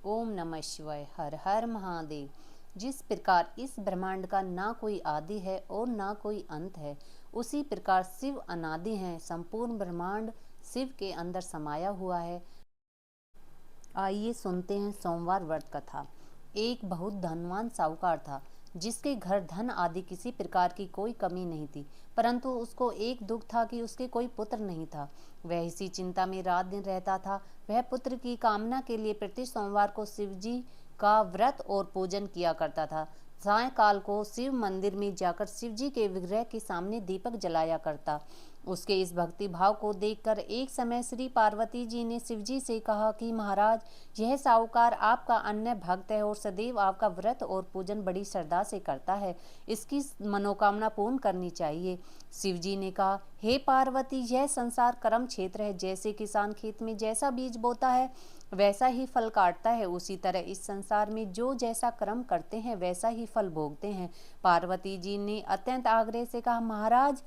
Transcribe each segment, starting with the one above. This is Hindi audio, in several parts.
ओम नमः शिवाय। हर हर महादेव। जिस प्रकार इस ब्रह्मांड का ना कोई आदि है और ना कोई अंत है, उसी प्रकार शिव अनादि हैं। संपूर्ण ब्रह्मांड शिव के अंदर समाया हुआ है। आइए सुनते हैं सोमवार व्रत कथा। एक बहुत धनवान साहूकार था, जिसके घर धन आदि किसी प्रकार की कोई कमी नहीं थी, परंतु उसको एक दुख था कि उसके कोई पुत्र नहीं था। वह इसी चिंता में रात दिन रहता था। वह पुत्र की कामना के लिए प्रति सोमवार को शिवजी का व्रत और पूजन किया करता था। सायंकाल को शिव मंदिर में जाकर शिवजी के विग्रह के सामने दीपक जलाया करता। उसके इस भक्ति भाव को देखकर एक समय श्री पार्वती जी ने शिवजी से कहा कि महाराज, यह साहूकार आपका अन्य भक्त है और सदैव आपका व्रत और पूजन बड़ी श्रद्धा से करता है। इसकी मनोकामना पूर्ण करनी चाहिए। शिवजी ने कहा, हे पार्वती, यह संसार कर्म क्षेत्र है। जैसे किसान खेत में जैसा बीज बोता है वैसा ही फल काटता है, उसी तरह इस संसार में जो जैसा कर्म करते हैं वैसा ही फल भोगते हैं। पार्वती जी ने अत्यंत आग्रह से कहा, महाराज,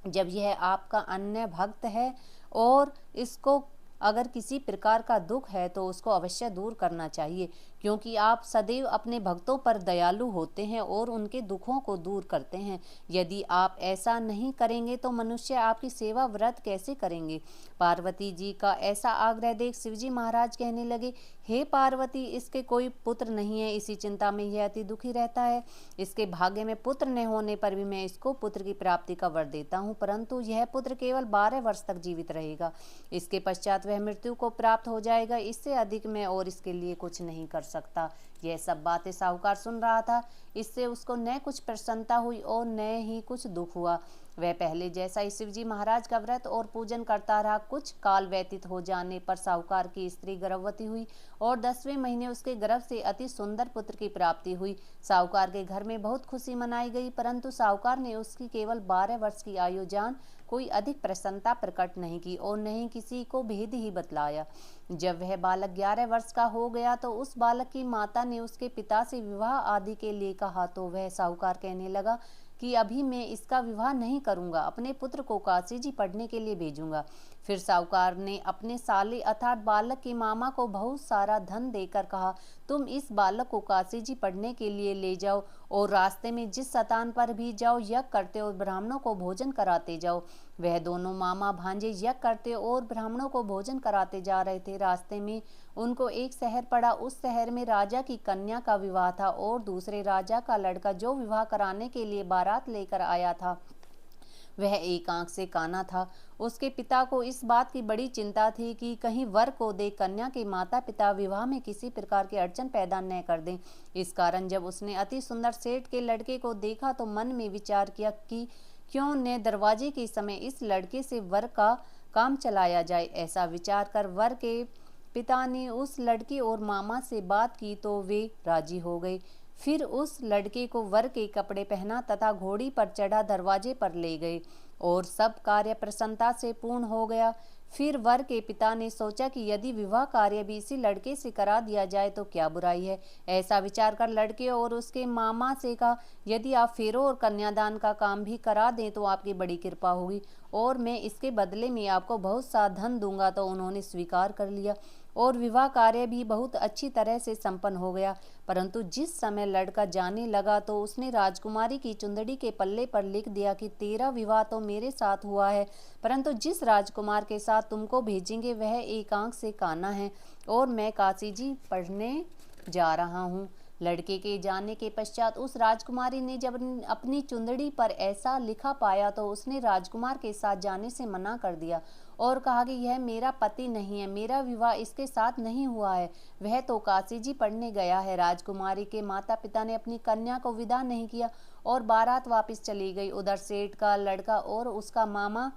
जब यह आपका अन्य भक्त है और इसको अगर किसी प्रकार का दुख है तो उसको अवश्य दूर करना चाहिए, क्योंकि आप सदैव अपने भक्तों पर दयालु होते हैं और उनके दुखों को दूर करते हैं। यदि आप ऐसा नहीं करेंगे तो मनुष्य आपकी सेवा व्रत कैसे करेंगे। पार्वती जी का ऐसा आग्रह देख शिवजी महाराज कहने लगे, हे पार्वती, इसके कोई पुत्र नहीं है, इसी चिंता में यह अति दुखी रहता है। इसके भाग्य में पुत्र न होने पर भी मैं इसको पुत्र की प्राप्ति का वर देता हूँ, परंतु यह पुत्र केवल 12 वर्ष तक जीवित रहेगा। इसके पश्चात वह मृत्यु को प्राप्त हो जाएगा। इससे अधिक मैं और इसके लिए कुछ नहीं कर सकता। यह सब बातें साहूकार सुन रहा था। इससे उसको न कुछ प्रसन्नता हुई और न ही कुछ दुख हुआ। वह पहले जैसा ही शिवजी महाराज का व्रत और पूजन करता रहा। कुछ काल व्यतीत हो जाने पर साहूकार की स्त्री गर्भवती हुई और 10वें महीने उसके गर्भ से अति सुंदर पुत्र की प्राप्ति हुई। साहूकार के घर में बहुत खुशी मनाई गई, परंतु साहूकार ने उसकी केवल 12 वर्ष की आयु जान कोई अधिक प्रसन्नता प्रकट नहीं की और न ही किसी को भेद ही बतलाया। जब वह बालक 11 वर्ष का हो गया तो उस बालक की माता ने उसके पिता से विवाह आदि के लिए कहा, तो वह साहूकार कहने लगा कि अभी मैं इसका विवाह नहीं करूंगा, अपने पुत्र को काशी जी पढ़ने के लिए भेजूंगा। फिर साहूकार ने अपने साले अर्थात बालक की मामा को बहुत सारा धन देकर कहा, तुम इस बालक को काशी जी पढ़ने के लिए ले जाओ और रास्ते में जिस स्थान पर भी जाओ यज्ञ करते और ब्राह्मणों को भोजन कराते जाओ। वह दोनों मामा भांजे यज्ञ करते और ब्राह्मणों को भोजन कराते जा रहे थे। रास्ते में उनको एक शहर पड़ा। उस शहर में राजा की कन्या का विवाह था और दूसरे राजा का लड़का जो विवाह कराने के लिए बारात लेकर आया था वह एक आंख से काना था। उसके पिता को इस बात की बड़ी चिंता थी कि कहीं वर को देख कन्या के माता पिता विवाह में किसी प्रकार की अड़चन पैदा न कर दें। इस कारण जब उसने अति सुंदर सेठ के लड़के को देखा तो मन में विचार किया कि क्यों न दरवाजे के समय इस लड़के से वर का काम चलाया जाए। ऐसा विचार कर वर के पिता ने उस लड़के और मामा से बात की तो वे राजी हो गए। फिर उस लड़के को वर के कपड़े पहना तथा घोड़ी पर चढ़ा दरवाजे पर ले गए और सब कार्य प्रसन्नता से पूर्ण हो गया। फिर वर के पिता ने सोचा कि यदि विवाह कार्य भी इसी लड़के से करा दिया जाए तो क्या बुराई है। ऐसा विचार कर लड़के और उसके मामा से कहा, यदि आप फेरों और कन्यादान का काम भी करा दें तो आपकी बड़ी कृपा होगी और मैं इसके बदले में आपको बहुत सा धन दूंगा। तो उन्होंने स्वीकार कर लिया और विवाह कार्य भी बहुत अच्छी तरह से संपन्न हो गया। परंतु जिस समय लड़का जाने लगा तो उसने राजकुमारी की चुंदड़ी के पल्ले पर लिख दिया कि तेरा विवाह तो मेरे साथ हुआ है, परंतु जिस राजकुमार के साथ तुमको भेजेंगे वह एक आंख से काना है और मैं काशी जी पढ़ने जा रहा हूँ। लड़के के जाने के पश्चात उस राजकुमारी ने जब अपनी चुंदड़ी पर ऐसा लिखा पाया तो उसने राजकुमार के साथ जाने से मना कर दिया और कहा कि यह मेरा पति नहीं है, मेरा विवाह इसके साथ नहीं हुआ है, वह तो काशी जी पढ़ने गया है। राजकुमारी के माता पिता ने अपनी कन्या को विदा नहीं किया और बारात वापस चली गई। उधर सेठ का लड़का और उसका मामा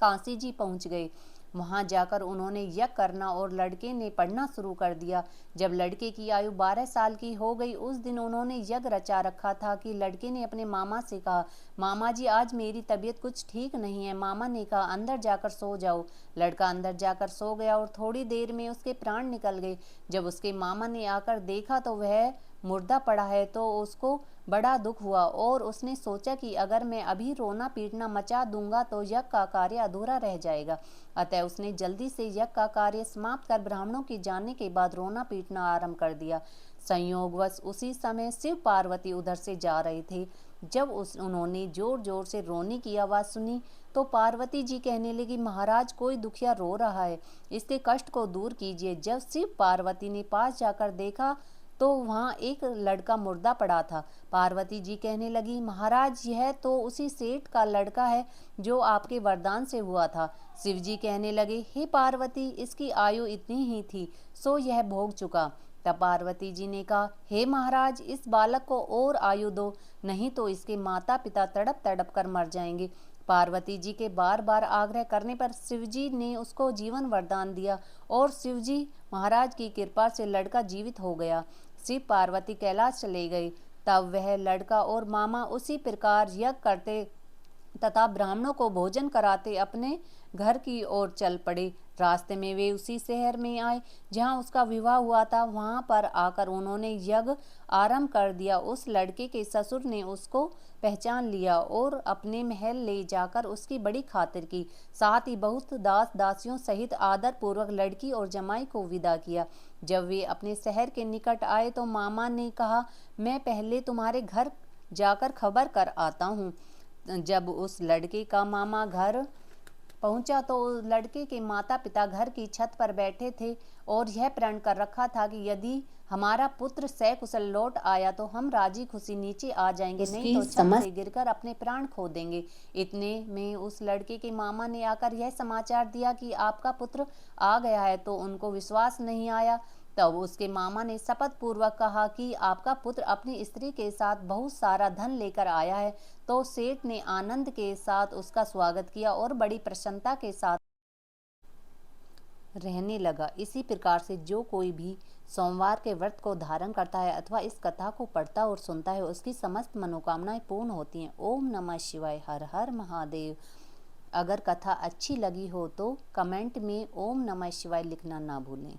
काशी जी पहुंच गए। वहां जाकर उन्होंने यज्ञ करना और लड़के ने पढ़ना शुरू कर दिया। जब लड़के की आयु 12 साल की हो गई उस दिन उन्होंने यज्ञ रचा रखा था कि लड़के ने अपने मामा से कहा, मामा जी आज मेरी तबीयत कुछ ठीक नहीं है। मामा ने कहा, अंदर जाकर सो जाओ। लड़का अंदर जाकर सो गया और थोड़ी देर में उसके प्राण निकल गए। जब उसके मामा ने आकर देखा तो वह मुर्दा पड़ा है तो उसको बड़ा दुख हुआ और उसने सोचा कि अगर मैं अभी रोना पीटना मचा दूंगा तो यज्ञ का कार्य अधूरा रह जाएगा। अतः उसने जल्दी से यज्ञ का कार्य समाप्त कर ब्राह्मणों के जाने के बाद रोना पीटना आरंभ कर दिया। संयोगवश उसी समय शिव पार्वती उधर से जा रहे थे। जब उन्होंने जोर जोर से रोने की आवाज़ सुनी तो पार्वती जी कहने लगी, महाराज कोई दुखिया रो रहा है, इसके कष्ट को दूर कीजिए। जब शिव पार्वती ने पास जाकर देखा तो वहाँ एक लड़का मुर्दा पड़ा था। पार्वती जी कहने लगी, महाराज यह तो उसी सेठ का लड़का है जो आपके वरदान से हुआ था। शिव जी कहने लगे, हे पार्वती, इसकी आयु इतनी ही थी सो यह भोग चुका। तब पार्वती जी ने कहा, हे महाराज, इस बालक को और आयु दो, नहीं तो इसके माता पिता तड़प तड़प कर मर जाएंगे। पार्वती जी के बार बार आग्रह करने पर शिवजी ने उसको जीवन वरदान दिया और शिवजी महाराज की कृपा से लड़का जीवित हो गया। शिव पार्वती कैलाश चले गए। तब वह लड़का और मामा उसी प्रकार यज्ञ करते तथा ब्राह्मणों को भोजन कराते अपने घर की ओर चल पड़े। रास्ते में वे उसी शहर में आए जहां उसका विवाह हुआ था। वहां पर आकर उन्होंने यज्ञ आरंभ कर दिया। उस लड़के के ससुर ने उसको पहचान लिया और अपने महल ले जाकर उसकी बड़ी खातिर की। साथ ही बहुत दास दासियों सहित आदर पूर्वक लड़की और जमाई को विदा किया। जब वे अपने शहर के निकट आए तो मामा ने कहा, मैं पहले तुम्हारे घर जाकर खबर कर आता हूँ। जब उस लड़के का मामा घर पहुंचा तो लड़के के माता पिता घर की छत पर बैठे थे और यह प्रण कर रखा था कि यदि हमारा पुत्र सकुशल लौट आया तो हम राजी खुशी नीचे आ जाएंगे, नहीं तो छत से गिरकर अपने प्राण खो देंगे। इतने में उस लड़के के मामा ने आकर यह समाचार दिया कि आपका पुत्र आ गया है। तो उनको विश्वास नहीं आया। तब उसके मामा ने शपथ पूर्वक कहा कि आपका पुत्र अपनी स्त्री के साथ बहुत सारा धन लेकर आया है। तो सेठ ने आनंद के साथ उसका स्वागत किया और बड़ी प्रसन्नता के साथ रहने लगा। इसी प्रकार से जो कोई भी सोमवार के व्रत को धारण करता है अथवा इस कथा को पढ़ता और सुनता है उसकी समस्त मनोकामनाएं पूर्ण होती हैं। ओम नमः शिवाय। हर हर महादेव। अगर कथा अच्छी लगी हो तो कमेंट में ओम नमः शिवाय लिखना ना भूलें।